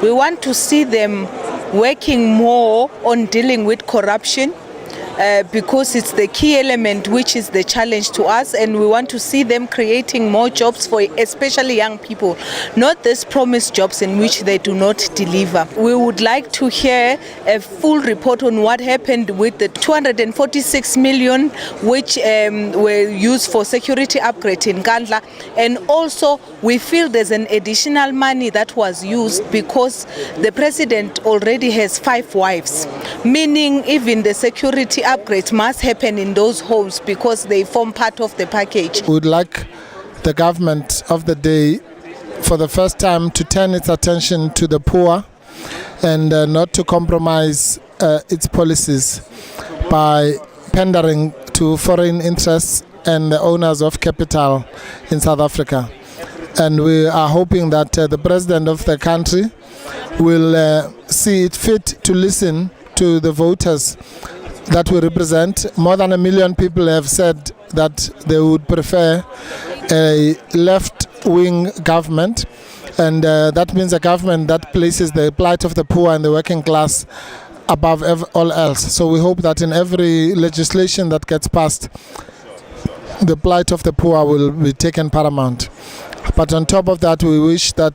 We want to see them working more on dealing with corruption, because it's the key element which is the challenge to us, and we want to see them creating more jobs for especially young people, not these promised jobs in which they do not deliver. We would like to hear a full report on what happened with the 246 million which were used for security upgrade in Nkandla, and also we feel there's an additional money that was used because the president already has 5 wives, meaning even the security upgrade must happen in those homes because they form part of the package. We would like the government of the day for the first time to turn its attention to the poor and not to compromise its policies by pandering to foreign interests and the owners of capital in South Africa. And we are hoping that the president of the country will see it fit to listen to the voters that we represent. More than 1 million people have said that they would prefer a left-wing government, and that means a government that places the plight of the poor and the working class above all else. So we hope that in every legislation that gets passed, the plight of the poor will be taken paramount. But on top of that, we wish that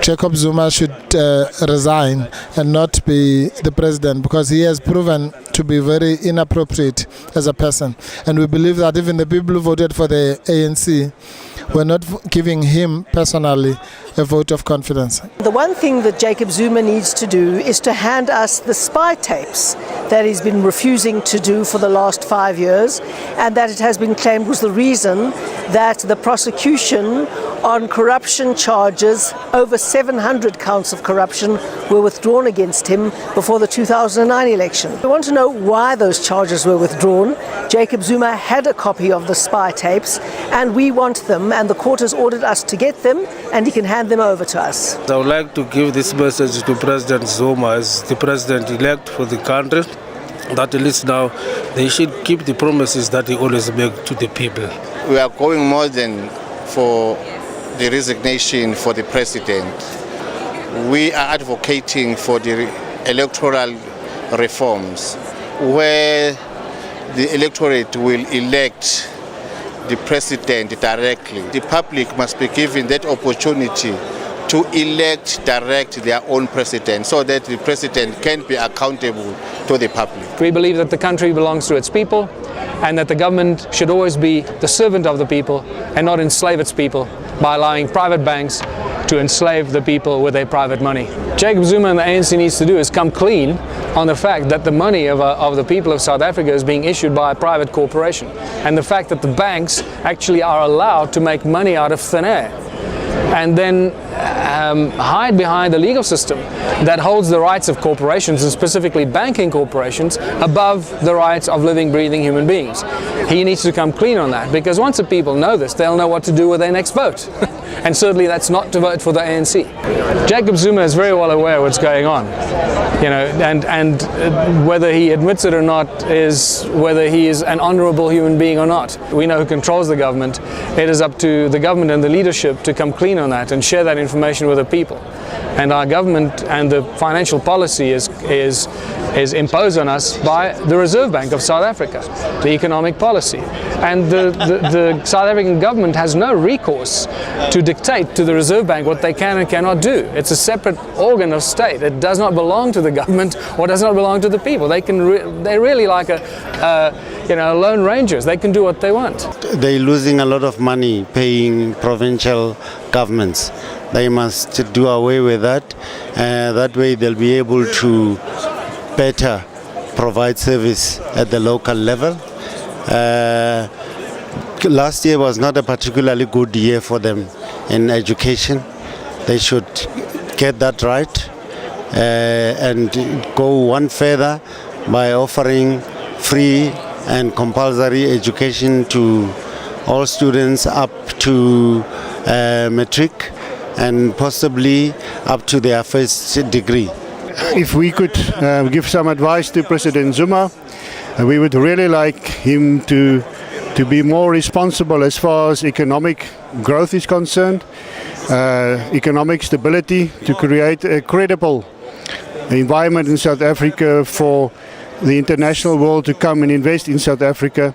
Jacob Zuma should resign and not be the president, because he has proven to be very inappropriate as a person. And we believe that even the people who voted for the ANC were not giving him personally a vote of confidence. The one thing that Jacob Zuma needs to do is to hand us the spy tapes that he's been refusing to do for the last 5 years, and that it has been claimed was the reason that the prosecution on corruption charges, over 700 counts of corruption, were withdrawn against him before the 2009 election. We want to know why those charges were withdrawn. Jacob Zuma had a copy of the spy tapes, and we want them, and the court has ordered us to get them, and he can hand them over to us. I would like to give this message to President Zuma as the president-elect for the country, that at least now they should keep the promises that he always makes to the people. We are going more than for the resignation for the president. We are advocating for the electoral reforms where the electorate will elect the president directly. The public must be given that opportunity to elect direct their own president so that the president can be accountable to the public. We believe that the country belongs to its people and that the government should always be the servant of the people and not enslave its people by allowing private banks to enslave the people with their private money. Jacob Zuma and the ANC needs to do is come clean on the fact that the money of the people of South Africa is being issued by a private corporation, and the fact that the banks actually are allowed to make money out of thin air and then hide behind the legal system that holds the rights of corporations, and specifically banking corporations, above the rights of living, breathing human beings. He needs to come clean on that, because once the people know this, they'll know what to do with their next vote. And certainly that's not to vote for the ANC. Jacob Zuma is very well aware of what's going on, you know, and whether he admits it or not is whether he is an honorable human being or not. We know who controls the government. It is up to the government and the leadership to come clean on that and share that information with the people. And our government and the financial policy is imposed on us by the Reserve Bank of South Africa, the economic policy. And the South African government has no recourse to dictate to the Reserve Bank what they can and cannot do. It's a separate organ of state. It does not belong to the government or does not belong to the people. They're really like lone rangers. They can do what they want. They're losing a lot of money paying provincial governments. They must do away with that. That way they'll be able to better provide service at the local level. Last year was not a particularly good year for them in education. They should get that right and go one further by offering free and compulsory education to all students up to matric and possibly up to their first degree. If we could give some advice to President Zuma, we would really like him to to be more responsible as far as economic growth is concerned, economic stability, to create a credible environment in South Africa for the international world to come and invest in South Africa.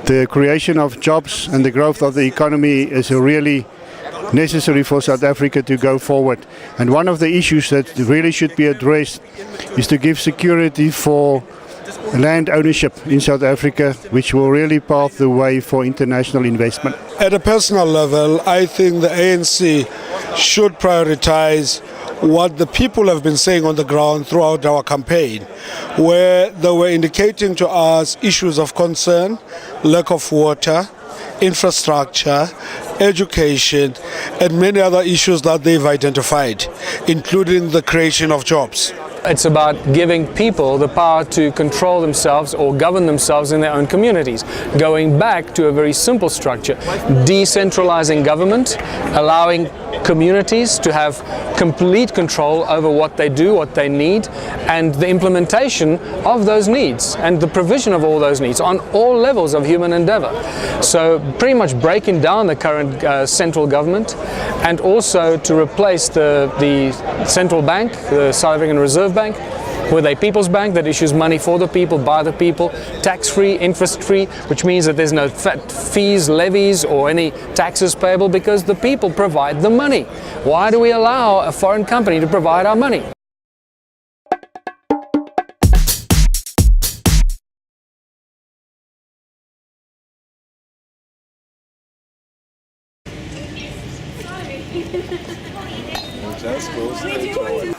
The creation of jobs and the growth of the economy is really necessary for South Africa to go forward. And one of the issues that really should be addressed is to give security for land ownership in South Africa, which will really pave the way for international investment. At a personal level, I think the ANC should prioritize what the people have been saying on the ground throughout our campaign, where they were indicating to us issues of concern, lack of water, infrastructure, education, and many other issues that they've identified, including the creation of jobs. It's about giving people the power to control themselves or govern themselves in their own communities. Going back to a very simple structure, decentralizing government, allowing communities to have complete control over what they do, what they need, and the implementation of those needs and the provision of all those needs on all levels of human endeavor. So pretty much breaking down the current central government, and also to replace the central bank, the South African Reserve Bank, with a people's bank that issues money for the people, by the people, tax-free, interest-free, which means that there's no fees, levies, or any taxes payable because the people provide the money. Why do we allow a foreign company to provide our money? Just go straight forward.